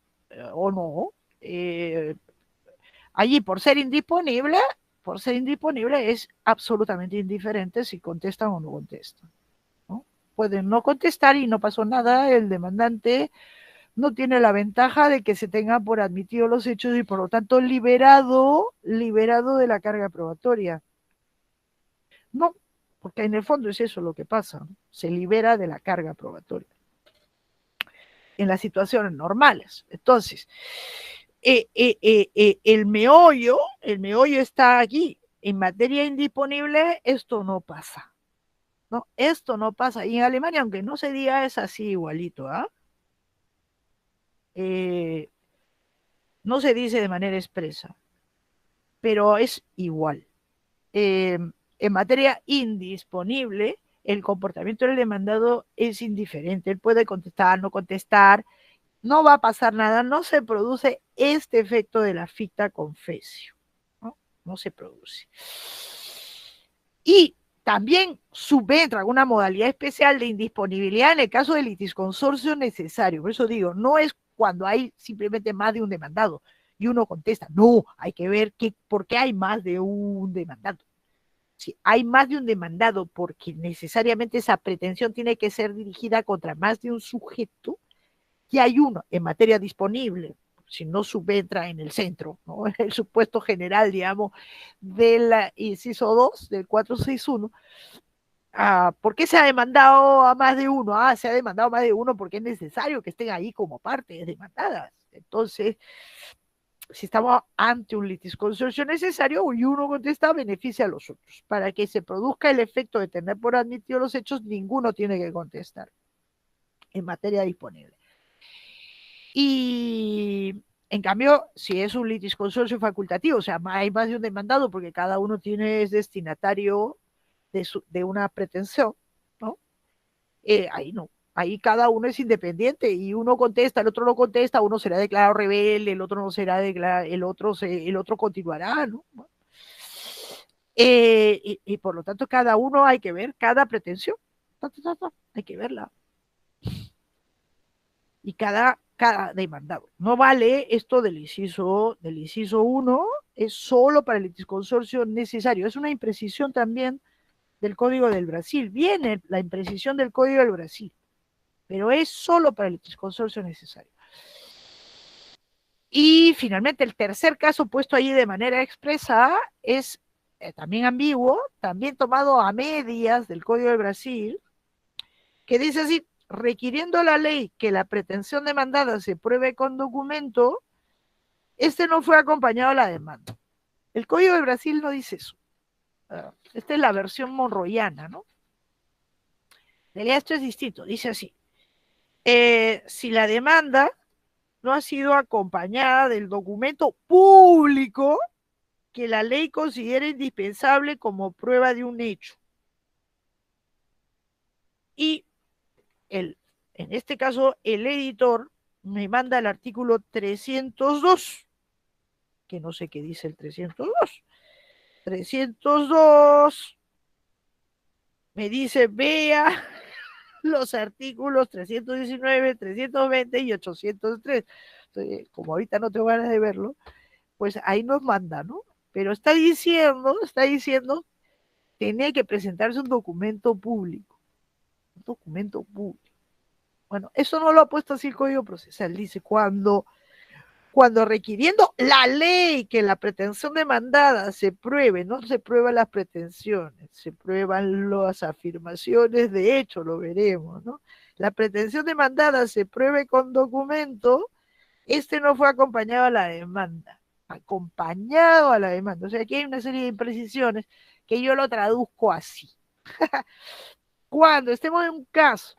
o no, allí por ser indisponible es absolutamente indiferente si contestan o no contestan, ¿no? Pueden no contestar y no pasó nada, el demandante no tiene la ventaja de que se tengan por admitidos los hechos y por lo tanto liberado de la carga probatoria. No, porque en el fondo es eso lo que pasa, ¿no? Se libera de la carga probatoria en las situaciones normales. Entonces, el meollo está aquí. En materia indisponible, esto no pasa. ¿No? Esto no pasa. Y en Alemania, aunque no se diga, es así igualito. ¿Ah? No se dice de manera expresa, pero es igual. En materia indisponible, el comportamiento del demandado es indiferente. Él puede contestar, no contestar, no va a pasar nada, no se produce este efecto de la ficta confesio, ¿no? No se produce. Y también subentra una modalidad especial de indisponibilidad en el caso del litisconsorcio necesario. Por eso digo, no es cuando hay simplemente más de un demandado y uno contesta, no, hay que ver por qué hay más de un demandado. Si hay más de un demandado porque necesariamente esa pretensión tiene que ser dirigida contra más de un sujeto, y hay uno en materia disponible, si no subentra en el centro, ¿no? El supuesto general, digamos, del inciso 2 del 461. ¿Por qué se ha demandado a más de uno? Se ha demandado a más de uno porque es necesario que estén ahí como partes demandadas. Entonces, si estamos ante un litisconsorcio necesario y uno contesta, beneficia a los otros. Para que se produzca el efecto de tener por admitido los hechos, ninguno tiene que contestar en materia disponible. Y en cambio, si es un litisconsorcio facultativo, o sea, hay más de un demandado porque cada uno es destinatario de una pretensión, ¿no? Ahí no. Ahí cada uno es independiente y uno contesta, el otro no contesta, uno será declarado rebelde, el otro no será declarado, el otro continuará, ¿no? Y por lo tanto, cada uno hay que ver cada pretensión, hay que verla. Y cada demandado. No vale esto del inciso 1, es solo para el litisconsorcio necesario. Es una imprecisión también del Código del Brasil. Viene la imprecisión del Código del Brasil, pero es solo para el litisconsorcio necesario. Y finalmente, el tercer caso puesto ahí de manera expresa es también ambiguo, también tomado a medias del Código del Brasil, que dice así: requiriendo la ley que la pretensión demandada se pruebe con documento, este no fue acompañado de la demanda. El Código de Brasil no dice eso. Esta es la versión monroyana, ¿no? En realidad esto es distinto, dice así: si la demanda no ha sido acompañada del documento público que la ley considere indispensable como prueba de un hecho. Y en este caso, el editor me manda el artículo 302, que no sé qué dice el 302. 302 me dice, vea los artículos 319, 320 y 803. Entonces, como ahorita no tengo ganas de verlo, pues ahí nos manda, ¿no? Pero está diciendo, tiene que presentarse un documento público. Un documento público. Bueno, eso no lo ha puesto así el Código Procesal. Dice, cuando cuando requiriendo la ley que la pretensión demandada se pruebe, no se prueban las pretensiones, se prueban las afirmaciones de hecho, lo veremos, ¿no? La pretensión demandada se pruebe con documento, este no fue acompañado a la demanda, acompañado a la demanda. O sea, aquí hay una serie de imprecisiones que yo lo traduzco así. Cuando estemos en un caso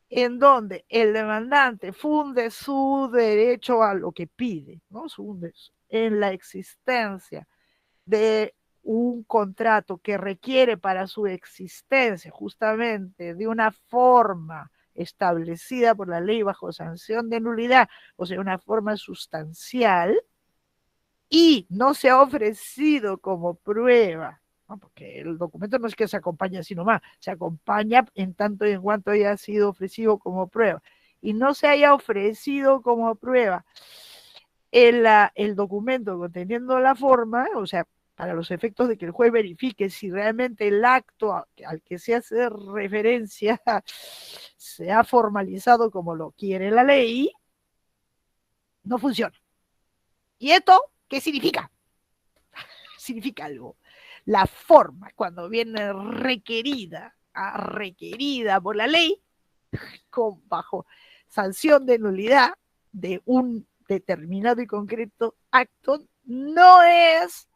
en donde el demandante funde su derecho a lo que pide, ¿no? Funde en la existencia de un contrato que requiere para su existencia justamente de una forma establecida por la ley bajo sanción de nulidad, o sea, una forma sustancial, y no se ha ofrecido como prueba, ¿no? Porque el documento no es que se acompañe así nomás, se acompaña en tanto y en cuanto haya sido ofrecido como prueba, y no se haya ofrecido como prueba el documento conteniendo la forma, o sea, para los efectos de que el juez verifique si realmente el acto al que se hace referencia se ha formalizado como lo quiere la ley, no funciona. ¿Y esto qué significa? Significa algo. La forma, cuando viene requerida por la ley, bajo sanción de nulidad de un determinado y concreto acto, no es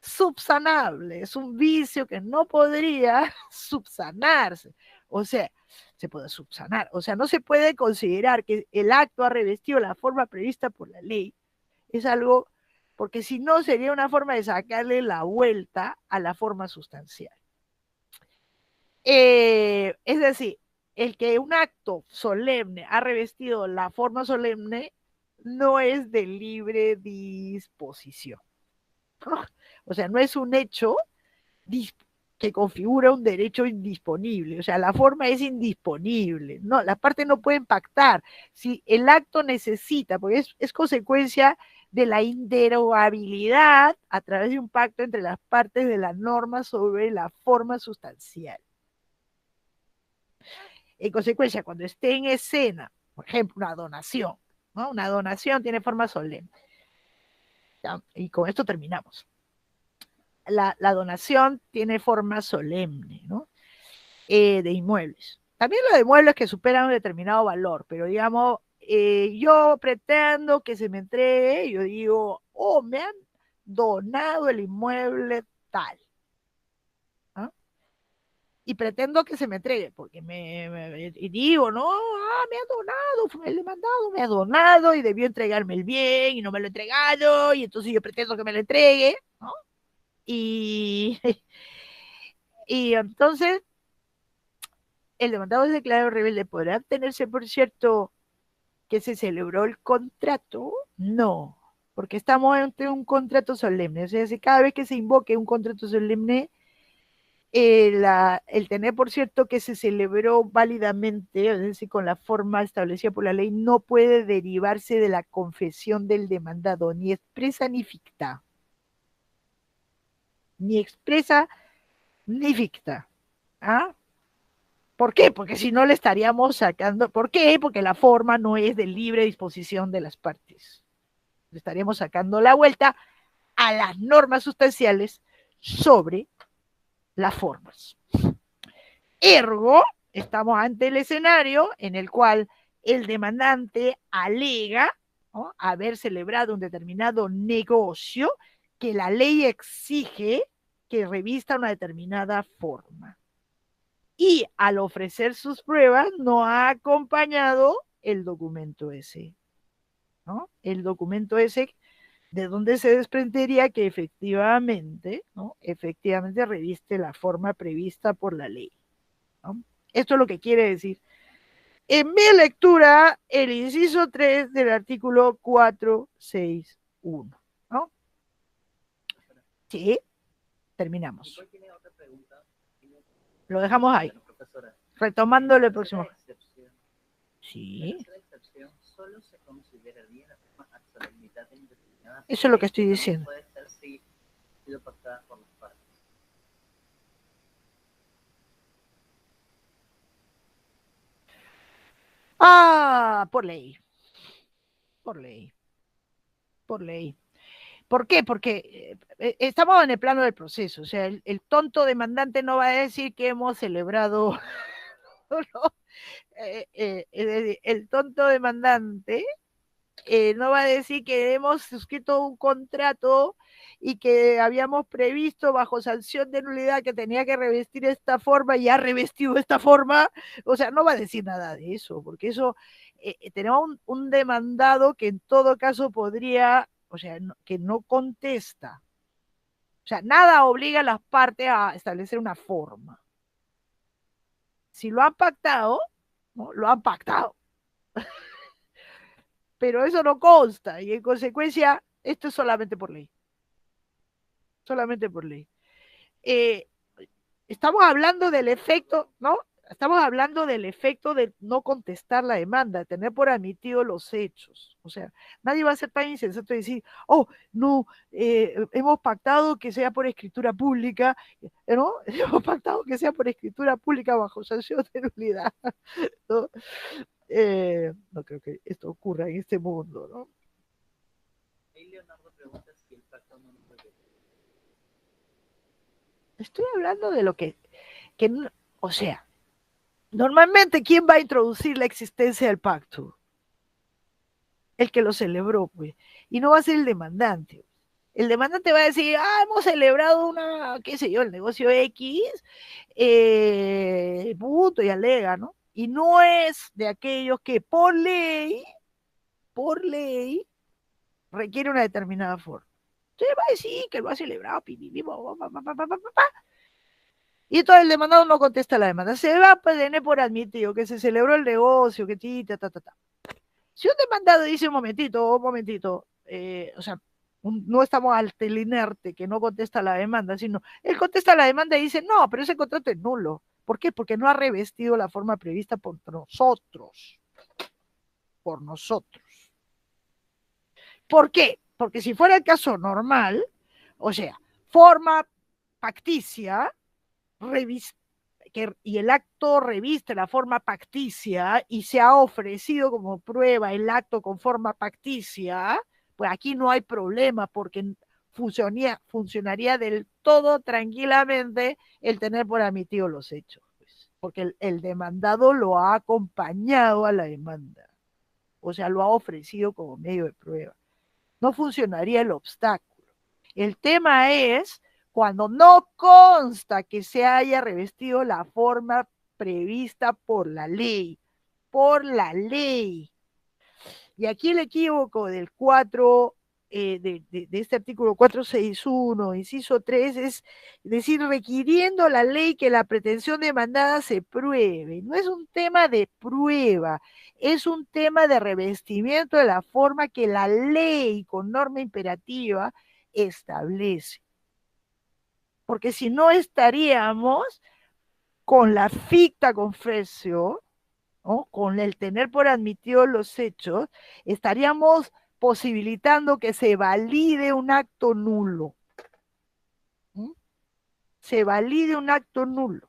subsanable, es un vicio que no podría subsanarse. O sea, se puede subsanar, o sea, no se puede considerar que el acto ha revestido la forma prevista por la ley. Es algo, porque si no sería una forma de sacarle la vuelta a la forma sustancial. Es decir, el que un acto solemne ha revestido la forma solemne no es de libre disposición. O sea, no es un hecho que configura un derecho indisponible. O sea, la forma es indisponible. No, las partes no pueden pactar. Si el acto necesita, porque es consecuencia de la inderogabilidad a través de un pacto entre las partes de la norma sobre la forma sustancial. En consecuencia, cuando esté en escena, por ejemplo, una donación, ¿no? Una donación tiene forma solemne. ¿Ya? Y con esto terminamos. La donación tiene forma solemne, ¿no? De inmuebles. También lo de inmuebles que superan un determinado valor, pero digamos, yo pretendo que se me entregue, yo digo, oh, me han donado el inmueble tal. ¿Ah? Y pretendo que se me entregue, porque y digo, no, me ha donado, el demandado me ha donado y debió entregarme el bien y no me lo ha entregado, y entonces yo pretendo que me lo entregue, ¿no? Y, y entonces el demandado es declarado rebelde. ¿Podrá obtenerse, por cierto, que se celebró el contrato? No, porque estamos ante un contrato solemne. O sea, si cada vez que se invoque un contrato solemne, el tener por cierto que se celebró válidamente, es decir, con la forma establecida por la ley, no puede derivarse de la confesión del demandado, ni expresa ni ficta. Ni expresa ni ficta. ¿Ah? ¿Por qué? Porque si no le estaríamos sacando. ¿Por qué? Porque la forma no es de libre disposición de las partes. Le estaríamos sacando la vuelta a las normas sustanciales sobre las formas. Ergo, estamos ante el escenario en el cual el demandante alega, ¿no?, haber celebrado un determinado negocio que la ley exige que revista una determinada forma. Y al ofrecer sus pruebas no ha acompañado el documento ese, ¿no? El documento ese de donde se desprendería que efectivamente, ¿no?, efectivamente reviste la forma prevista por la ley, ¿no? Esto es lo que quiere decir, en mi lectura, el inciso 3 del artículo 461, ¿no? Sí, terminamos. Lo dejamos ahí. Retomándolo el próximo. Sí. Eso es lo que estoy diciendo. Ah, por ley. Por ley. por ley. ¿Por qué? Porque estamos en el plano del proceso, o sea, el tonto demandante no va a decir que hemos celebrado, ¿no? El tonto demandante no va a decir que hemos suscrito un contrato y que habíamos previsto bajo sanción de nulidad que tenía que revestir esta forma y ha revestido esta forma, o sea, no va a decir nada de eso, porque eso, tenemos un demandado que en todo caso podría, o sea, que no contesta. O sea, nada obliga a las partes a establecer una forma. Si lo han pactado, ¿no? Lo han pactado. Pero eso no consta y en consecuencia esto es solamente por ley. Solamente por ley. Eh, Estamos hablando del efecto, ¿no? Estamos hablando del efecto de no contestar la demanda, de tener por admitido los hechos. O sea, nadie va a ser tan insensato de decir, oh, no, hemos pactado que sea por escritura pública, ¿no? Hemos pactado que sea por escritura pública bajo sanción de nulidad, ¿no? No creo que esto ocurra en este mundo, ¿no? Ahí Leonardo pregunta si el pacto no lo puede. Estoy hablando de lo que o sea, normalmente, ¿quién va a introducir la existencia del pacto? El que lo celebró, pues. Y no va a ser el demandante. El demandante va a decir, hemos celebrado una, qué sé yo, el negocio X, punto, y alega, ¿no? Y no es de aquellos que por ley, requiere una determinada forma. Entonces va a decir que lo ha celebrado, y entonces el demandado no contesta la demanda. Se va a tener por admitido que se celebró el negocio, que ta. Si un demandado dice un momentito, o sea, no estamos ante el inerte que no contesta la demanda, sino él contesta la demanda y dice, no, pero ese contrato es nulo. ¿Por qué? Porque no ha revestido la forma prevista por nosotros. Por nosotros. ¿Por qué? Porque si fuera el caso normal, o sea, forma facticia, y el acto reviste la forma facticia y se ha ofrecido como prueba el acto con forma facticia, pues aquí no hay problema porque funcionaría del todo tranquilamente el tener por admitido los hechos, pues, porque el demandado lo ha acompañado a la demanda, o sea, lo ha ofrecido como medio de prueba. No funcionaría el obstáculo. El tema es cuando no consta que se haya revestido la forma prevista por la ley. Por la ley. Y aquí el equívoco del 4, de este artículo 461, inciso 3, es decir, requiriendo la ley que la pretensión demandada se pruebe. No es un tema de prueba, es un tema de revestimiento de la forma que la ley con norma imperativa establece. Porque si no estaríamos con la ficta confesio, ¿no? Con el tener por admitido los hechos, estaríamos posibilitando que se valide un acto nulo. ¿Mm? Se valide un acto nulo.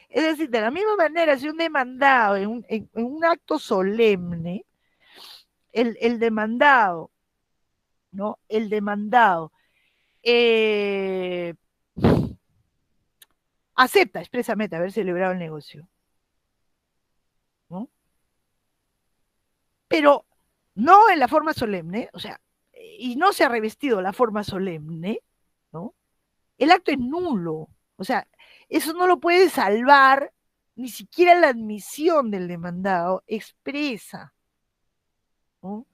Es decir, de la misma manera, si un demandado en un acto solemne, el demandado, ¿no? El demandado acepta expresamente haber celebrado el negocio, ¿no? Pero no en la forma solemne, o sea, y no se ha revestido la forma solemne, ¿no? El acto es nulo, o sea, eso no lo puede salvar ni siquiera la admisión del demandado expresa, ¿no?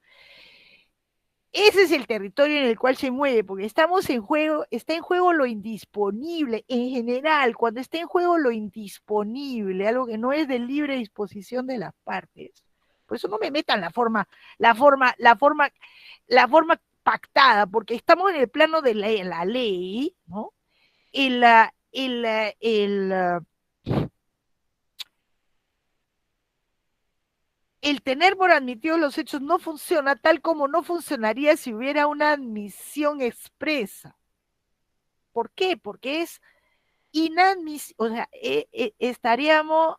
Ese es el territorio en el cual se mueve, porque estamos en juego, está en juego lo indisponible, en general, cuando está en juego lo indisponible, algo que no es de libre disposición de las partes. Por eso no me metan la forma pactada, porque estamos en el plano de la ley, ¿no? El tener por admitido los hechos no funciona tal como no funcionaría si hubiera una admisión expresa. ¿Por qué? Porque es inadmisible, o sea, estaríamos,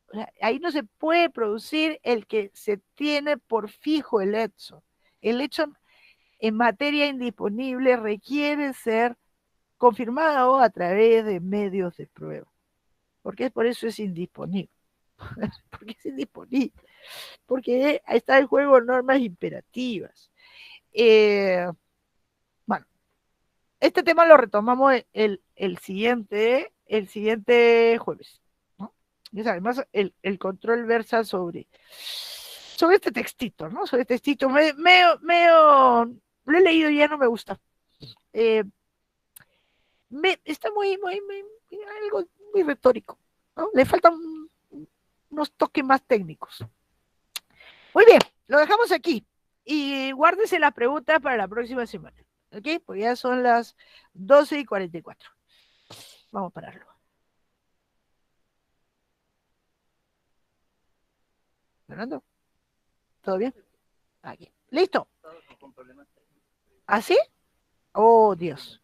o sea, ahí no se puede producir el que se tiene por fijo el hecho. El hecho, en materia indisponible requiere ser confirmado a través de medios de prueba. Porque por eso es indisponible. Porque es indisponible. Porque ahí está el juego de normas imperativas. Bueno, este tema lo retomamos el siguiente jueves, ¿no? Y además el control versa sobre este textito, ¿no? Sobre este textito. Lo he leído y ya no me gusta. Está algo muy retórico, ¿no? Le faltan unos toques más técnicos. Muy bien, lo dejamos aquí. Y guárdese la pregunta para la próxima semana. ¿Ok? Pues ya son las 12:44. Vamos a pararlo. ¿Fernando? ¿Todo bien? Aquí. ¿Listo? ¿Ah, sí? Oh, Dios.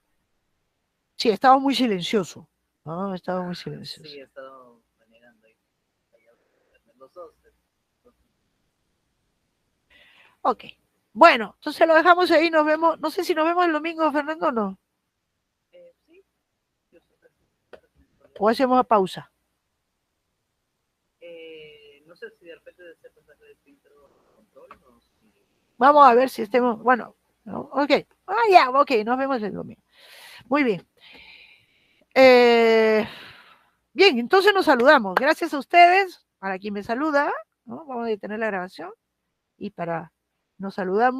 Sí, estaba muy silencioso. No, estaba muy silencioso. Sí, he estado manejando ahí. Los dos. Ok. Bueno, entonces lo dejamos ahí, nos vemos. No sé si nos vemos el domingo, Fernando, o no. Sí. O hacemos a pausa. No sé si de repente desea pasar el filtro control o si... Vamos a ver si estemos. Bueno, no, ok. Ya, ok, nos vemos el domingo. Muy bien. Bien, entonces nos saludamos. Gracias a ustedes, para quien me saluda, ¿no? Vamos a detener la grabación y nos saludamos.